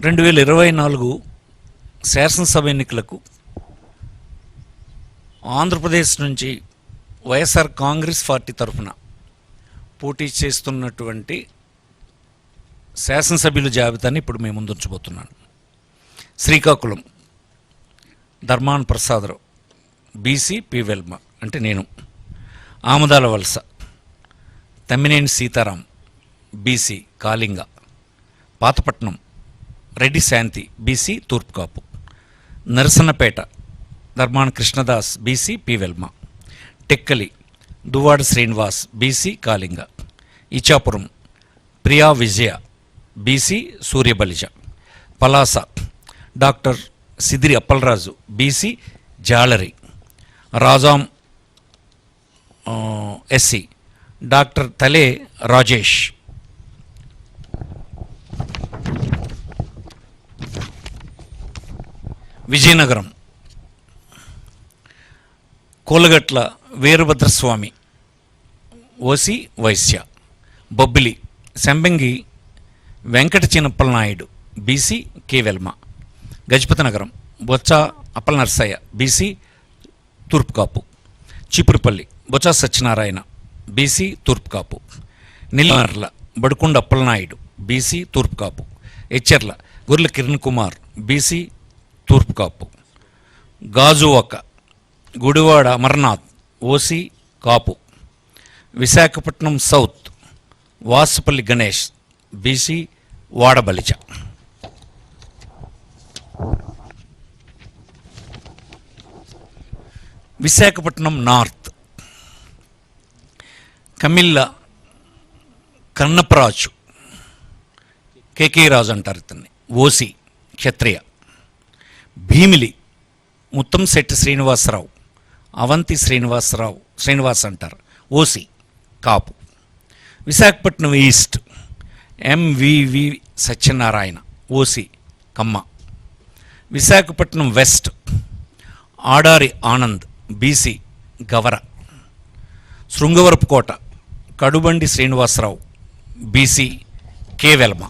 2024 శాసనసభ ఎన్నికలకు ఆంధ్రప్రదేశ్ నుంచి వైఎస్ఆర్ కాంగ్రెస్ పార్టీ తరఫున పోటీ చేస్తున్నటువంటి శాసనసభ్యుల జాబితాని ఇప్పుడు మేము ముందుంచబోతున్నాను. శ్రీకాకుళం ధర్మాన ప్రసాదరావు బీసీ పి వెల్మ అంటే నేను. Amadala Valasa Tammineni Sitaram BC Kalinga. Pathapatnam Reddy Shanti BC Turpukapu. Narasannapeta Dharmana Krishnadas BC P Velama. Tekkali Duvvada Srinivas BC Kalinga. Ichchapuram Priya Vijaya BC Suryabalija. Palasa doctor Sidiri Appalaraju BC Jalari. Rajam SC doctor Tale Rajesh. Vizianagaram Kolagatla Veerabhadraswamy OC Vaishya. Bobbili Sambangi Venkata Chinnappala Naidu BC K Velama. Gajapathi Nagaram Botcha Appala Narsaiah BC Turpu Kapu. Cheepurupalli Botcha Satyanarayana BC Turpukapu. Nellimarla Baddukonda Appalanaidu BC Turpukapu. Etcherla Gurla Kiran Kumar BC Turpukapu. Gajuwaka Gudivada Amarnath OC Kapu. Visakhapatnam South Vasupalli Ganesh BC Vadabalija. Visakhapatnam North Kammilla Kannaparaju KK Raju అంటారు ఇతన్ని ఓసీ క్షత్రియ. భీమిలి ముత్తంశెట్టి శ్రీనివాసరావు అవంతి శ్రీనివాస్ అంటారు OC Kapu. Visakhapatnam East MVV Satyanarayana OC Kamma. Visakhapatnam West Adari Anand BC Gavara. Srungavarapukota Kadubandi Srinivasarao BC K Velama.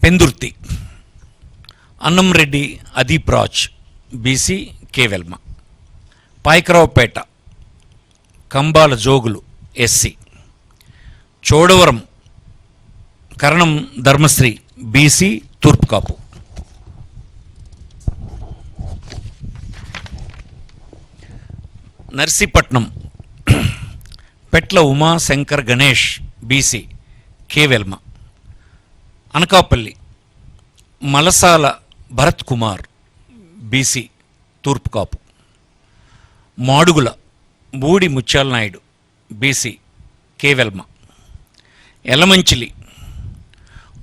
Pendurthi Annamreddy Adeep Raj BC K Velma. Payakaraopeta Kambala Jogulu SC. Chodavaram Karanam Dharmasri BC Turpukapu. Narsipatnam Petla Umashankar Ganesh BC K Velama. Anakapalli Malasala Bharat Kumar BC Turpukapu. Madugula Budi Mutyala Naidu BC K Velama. Elamanchili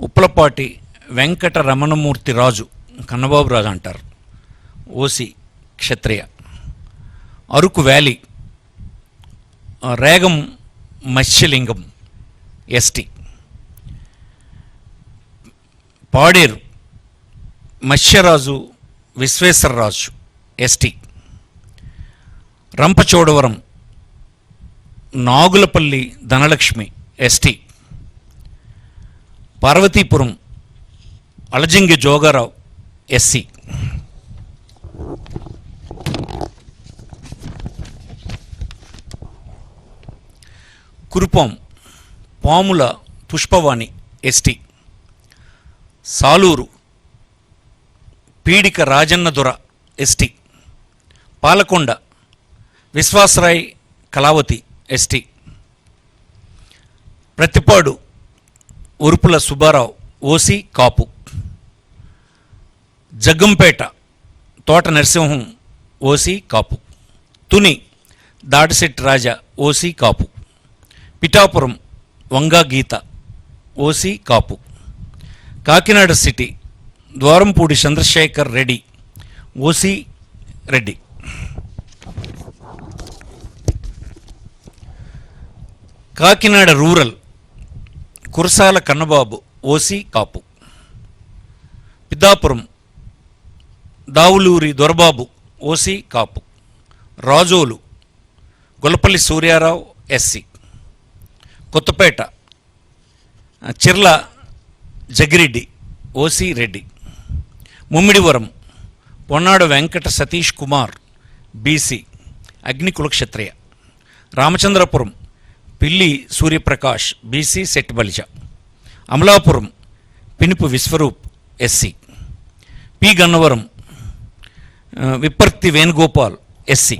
Uppalapati Venkata Ramanamurthy Raju Kannababu Raju అంటారు OC Kshatriya. Araku Valley Regam Matsyalingam ST. Paderu Matsyaraju Visweswararaju ST. Rampachodavaram Nagulapalli Dhanalakshmi ST. Parvathipuram Alajangi Jogarao SC. Kurupam Pamula Pushpavani ST. Saluru Peedika Rajannadora ST. Palakonda Viswasarai Kalavathi ST. Prathipadu Urupula Subbarao OC Kapu. Jaggampeta Thota Narasimham OC Kapu. Tuni Dadisetti Raja OC Kapu. Pithapuram Vanga Geetha OC Kapu. Kakinada City Dwarampudi Chandrasekhar Reddy OC Reddy. Kakinada Rural Kurasala Kannababu OC Kapu. Peddapuram Davuluri Dorababu OC Kapu. Razole Gollapalli Suryarao SC. Kothapeta Chirla Jaggireddy OC Reddy. Mummidivaram Ponnada Venkata Satish Kumar BC Agnikula Kshatriya. Ramachandrapuram Pilli Suryaprakash BC Setti Balija. Amalapuram Pinipe Viswarup SC. P Gannavaram Vipparthi Venugopal SC.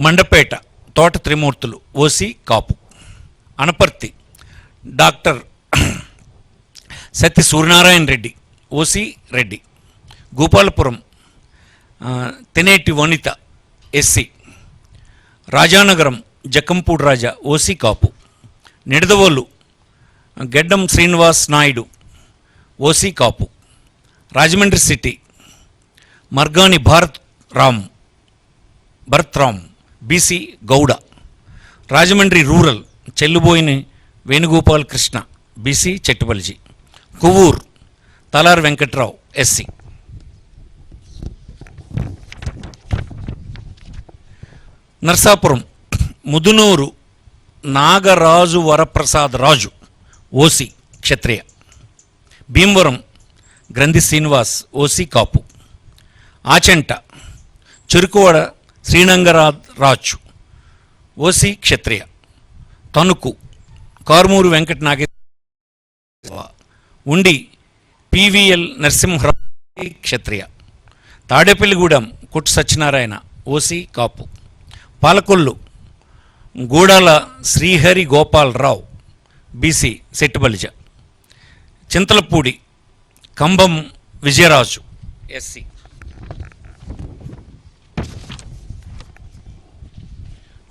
Mandapeta తోట Trimurthulu OC Kapu. Anaparthi doctor Satya Suryanarayana Reddy OC Reddy. Gopalapuram Taneti Vanitha SC. Rajanagaram Jakkampudi Raja OC Kapu. Nidadavole Geddam Srinivas Naidu OC Kapu. Rajahmundry City Margani Bharat Ram BC Gouda. Rajahmundry Rural Chelluboina Venugopal Krishna BC Settibalija. Kovvur Talari Venkatrao SC. Narsapuram Mudunuri Nagaraju Varaprasad Raju OC Kshatriya. Bhimavaram Grandhi Srinivas OC Kapu. Achanta Cherukuvada Sreenangaraju OC Kshatriya. Tanuku Karumuri Venkata Nageswara. Undi PVL Narasimharao Kshatriya. Tadepalligudem కొట్టు Satyanarayana OC కాపు. Palakollu గూడాల Srihari Gopalarao BC సెట్టుబలిజ. Chintalapudi కంబం Vijayaraju SC.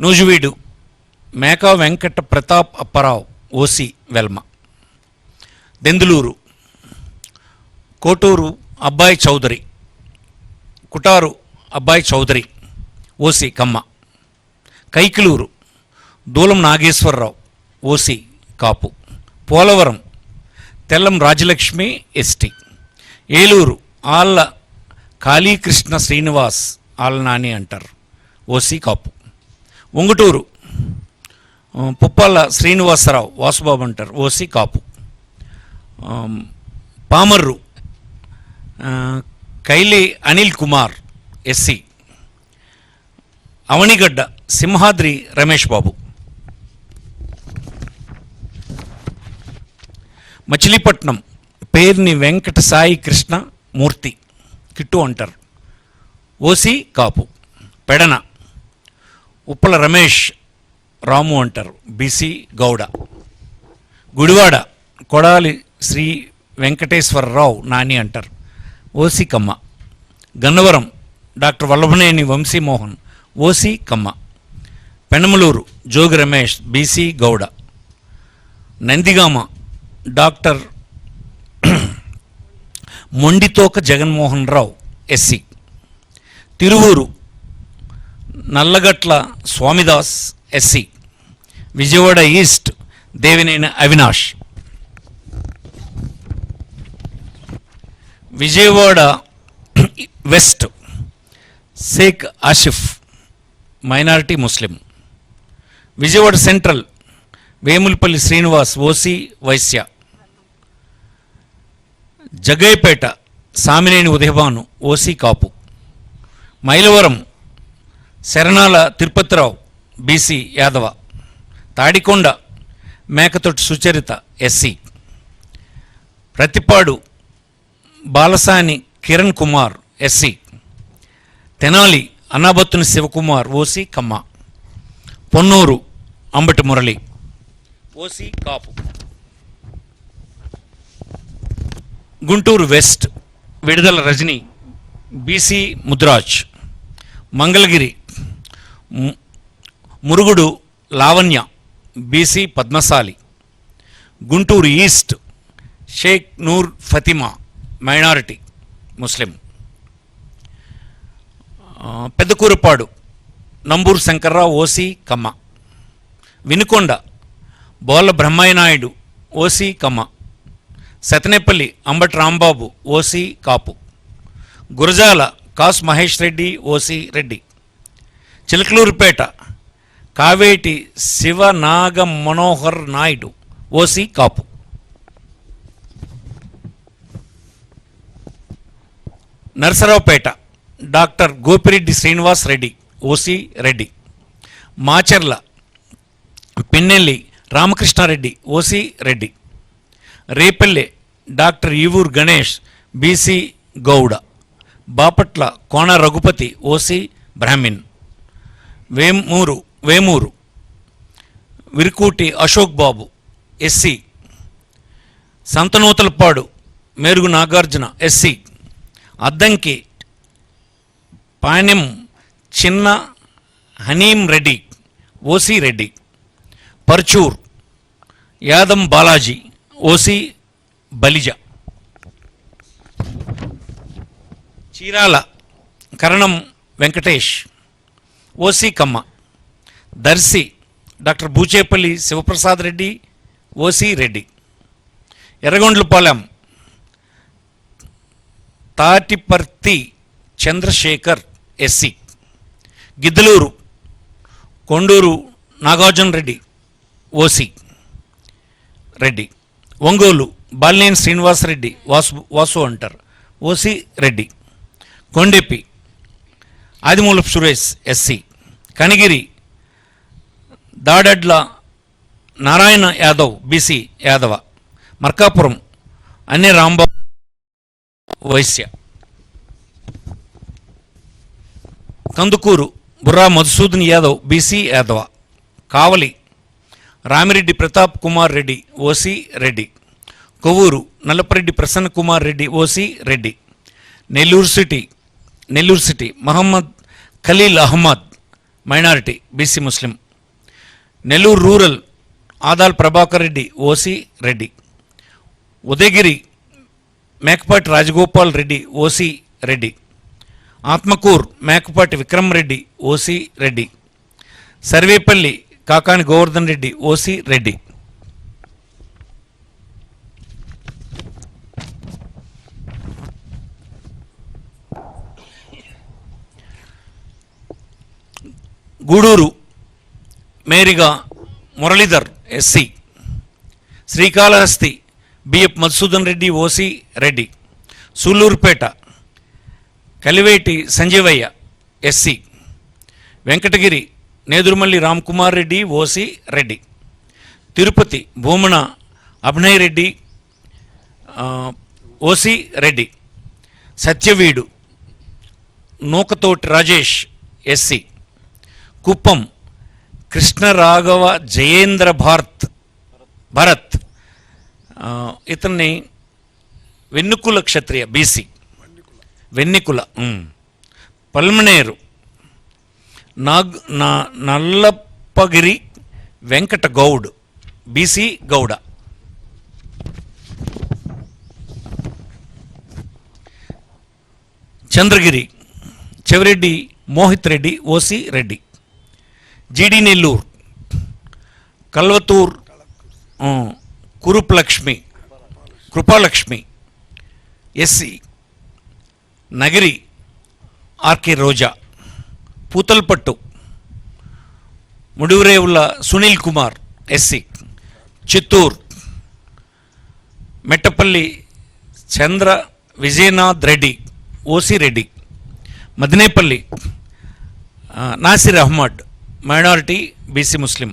Nuzvid Meka Venkata Pratap Apparao OC Velma. Denduluru Koturu అబ్బాయి చౌదరి. కుటారు అబ్బాయి Chowdary OC కమ్మ. కైకిలూరు దూలం Nageswararao OC కాపు. Polavaram Tellam Rajalakshmi ST. Eluru Alla Kalikrishna Srinivas Alla Nani అంటారు OC కాపు. ఉంగుటూరు పుప్పాల శ్రీనివాసరావు వాసుబాబు అంటారు OC కాపు. Pamarru కైలే Anil Kumar SC. Avanigadda Simhadri Ramesh Babu. Machilipatnam Perni Venkata Sai Krishna మూర్తి kit అంటారు OC Kapu. Pedana Uppala Ramesh Ramu అంటారు BC Gouda. Gudivada Kodali Sri Venkateswararao Nani అంటారు OC Kamma. Gannavaram doctor Vallabhaneni Vamsimohan OC Kamma. Penamaluru Jogi Ramesh BC Gouda. Nandigama doctor Monditoka Jaganmohan Rao SC. Tiruvuru Nallagatla Swamidas SC. Vijayawada East Devineni Avinash. Vijayawada West Sheikh Asif minority Muslim. Vijayawada Central Vemulapalli Srinivas OC Vaishya. Jaggayyapeta Samineni Udayabhanu OC Kapu. Mylavaram Sarnala Tirupatirao BC Yadava. Tadikonda Mekathoti Sucharitha SC. Prathipadu Balasani Kiran Kumar SC. Tenali Annabathuni Sivakumar OC Kamma. Ponnur Ambati Murali OC Kapu. Guntur West Vidadala Rajini BC Mudiraj. Mangalagiri Murugudu Lavanya BC Padmasali. Guntur East Sheikh Noor Fatima minority Muslim. Pedakurapadu Namburu Sankararao OC Kamma. Vinukonda Bolla Brahmaiah Naidu OC Kamma. Sattenapalli Ambati Rambabu OC Kapu. Gurajala Kasu Mahesh Reddy OC Reddy. Chilakaluripet Kaveti Sivanaga Manohar Naidu OC Kapu. Narasaraopet doctor Gopireddy Srinivas Reddy OC Reddy. Macherla Pinnelli Ramakrishnareddy OC Reddy. Repalle doctor Evuru Ganesh BC Gouda. Bapatla Kona Raghupathi OC Brahmin. Vemuru Varikuti Ashok Babu SC. Santhanuthalapadu Merugu Nagarjuna SC. Addanki Panyam Chinna Hanimi Reddy OC Reddy. Parchur Yadam Balaji OC Balija. Chirala Karanam Venkatesh OC Kamma. Darsi doctor Buchepalli Sivaprasad Reddy OC Reddy. Yerragondapalem Tatiparthi Chandrasekhar SC. Giddalur Kunduru Nagarjuna Reddy OC Reddy. Ongole Balineni Srinivasareddy Vasu అంటారు OC Reddy. Kondepi Adimulapu Suresh SC. Kanigiri Daddala Narayana Yadav BC Yadava. Markapuram Anne Rambabu Vaishya. Kandukur Burra Madhusudan Yadav BC Yadava. Kavali Ramireddy Pratap Kumar Reddy OC Reddy. Kovur Nallapareddy Prasanna Kumar Reddy OC Reddy. Nellore City Mohammed Khalil Ahmed minority BC Muslim. Nellore Rural Adala Prabhakar Reddy OC Reddy. Udayagiri Mekapati Rajagopal Reddy OC Reddy. Atmakur Mekapati Vikram Reddy OC Reddy. Sarvepalli Kakani Govardhan Reddy OC Reddy. Gudur Meriga Muralidhar SC. Srikalahasti BF Madhusudan Reddy OC Reddy. Sullurpeta Kiliveti Sanjeevaiah SC. Venkatagiri Nedurumalli Ramkumar Reddy OC Reddy. Tirupati Bhumana Abhinay Reddy OC Reddy. Satyavedu Nukathoti Rajesh SC. Kuppam Krishnaraghava Jayendra Bharat ఇతన్ని Vannekula Kshatriya BC. Vannikula. Palamaner Nallappagari Venkata Goud BC Gouda. Chandragiri Chevireddy Mohith Reddy OC Reddy. GD Nellore Kalathur Krupalakshmi SC. Nagari RK Roja. Puthalapattu Mudivarevula Sunil Kumar SC. Chittoor Mettapalli Chandra Vijayanath Reddy OC Reddy. Madanapalle Nasir Ahmed minority BC Muslim.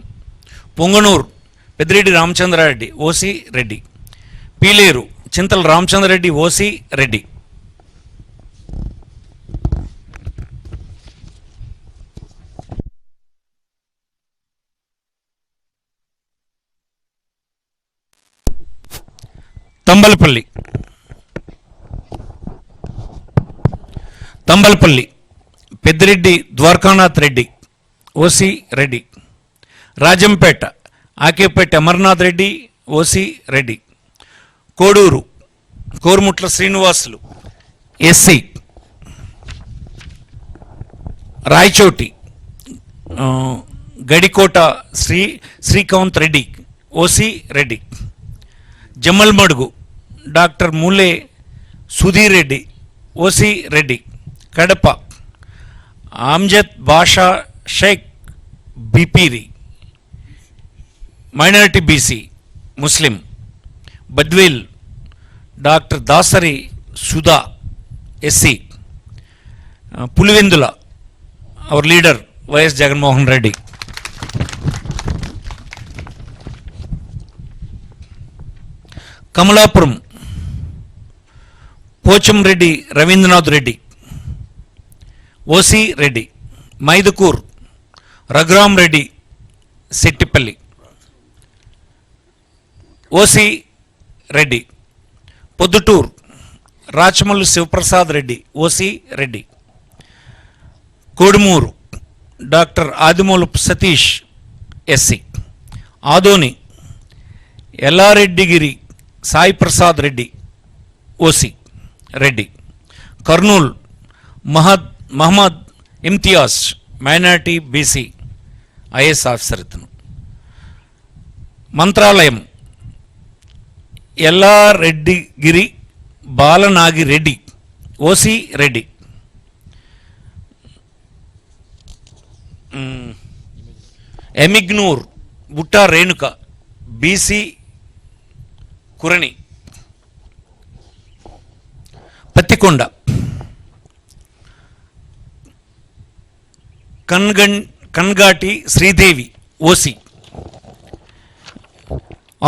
Punganur Peddireddy Ramachandrareddy OC Reddy. Pileru Chinthala Ramachandrareddy OC Reddy. Thamballapalle Peddireddy Dwarakanath Reddy OC Reddy. Rajampet Akepati Amarnath Reddy OC Reddy. Koduru Korumutla Srinivasulu SC. Rayachoti Gadikota Srikanth Reddy OC Reddy. Jammalamadugu doctor Mule Sudheer Reddy OC Reddy. Kadapa Amzad Basha Sheikh Bepari, minority BC Muslim Badvel doctor Dasari Sudha SC, Pulivendula our leader YS Jaganmohan Reddy. Kamalapuram Pochamreddy Ravindranath Reddy OC Reddy. Mydukur Raghuram Reddy Settipalli OC Reddy. Proddatur Rachamallu Sivaprasad Reddy OC Reddy. Kodumur doctor Adimulapu Satish SC. Adoni Yellareddygari Sai Prasad Reddy OC Reddy. Kurnool Mohammed Imtiaz minority BC IAS officer ఇతను. Mantralayam Yellareddygari Balanagireddy OC Reddy. Yemmiganur Butta Renuka BC Kurni. Pattikonda Kangati Sridevi OC.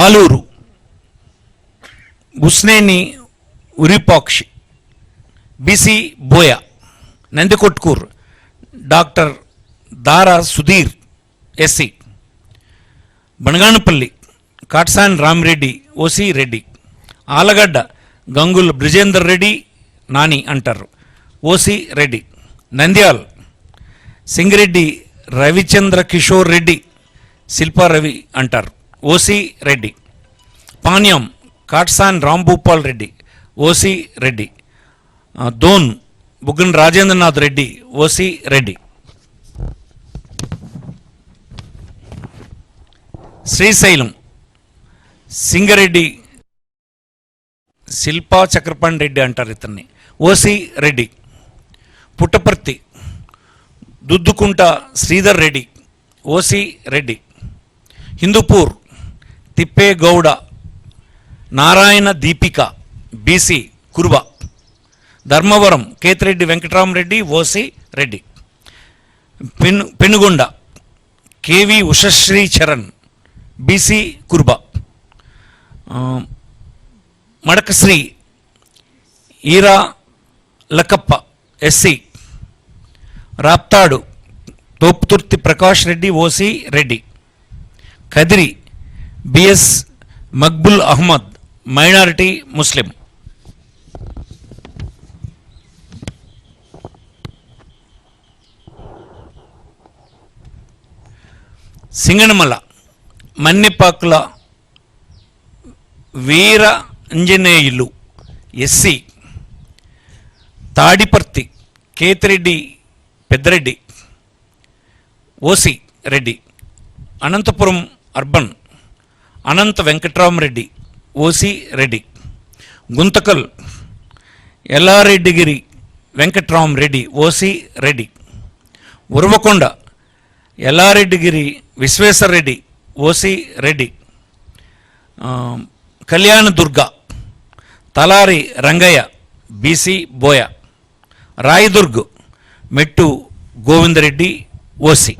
Alur Busineni Virupakshi BC Boya. Nandikotkur doctor Dara Sudheer SC. Banaganapalle Katasani Ramireddy OC Reddy. Allagadda Gangula Brijendra Reddy Nani అంటారు OC Reddy. Nandyal Singireddy Ravichandra Kishore Reddy Silparavi అంటారు OC Reddy. Panyam Katasani Rambhupal Reddy OC Reddy. Dhone Buggana Rajendranath Reddy OC Reddy. Srisailam Singareddy Silpa Chakrapani Reddy అంటారు ఇతన్ని OC Reddy. Puttaparthi Duddukunta Sridhar Reddy OC Reddy. Hindupur Thippegowda Narayana Deepika BC Kuruba. Dharmavaram Kethireddy Venkataramireddy OC Reddy. Penukonda KV Ushasri Charan BC Kuruba. Madakasira Eera Lakkappa SC. Raptadu Thopudurthi Prakash Reddy OC Reddy. Kadiri BS Maqbool Ahmed minority Muslim. Singanamala Mannepakula Veera Anjaneyulu SC. Tadipatri Kethireddy Peddareddy OC Reddy. Anantapuram Urban Anantha Venkatramireddy OC Reddy. Guntakal Yellareddygari Venkatramireddy OC Reddy. Uravakonda Yellareddygari Visweswarareddy OC Reddy. Kalyandurg Talari Rangaiah BC Boya. Rayadurg Mettu Govindareddy OC.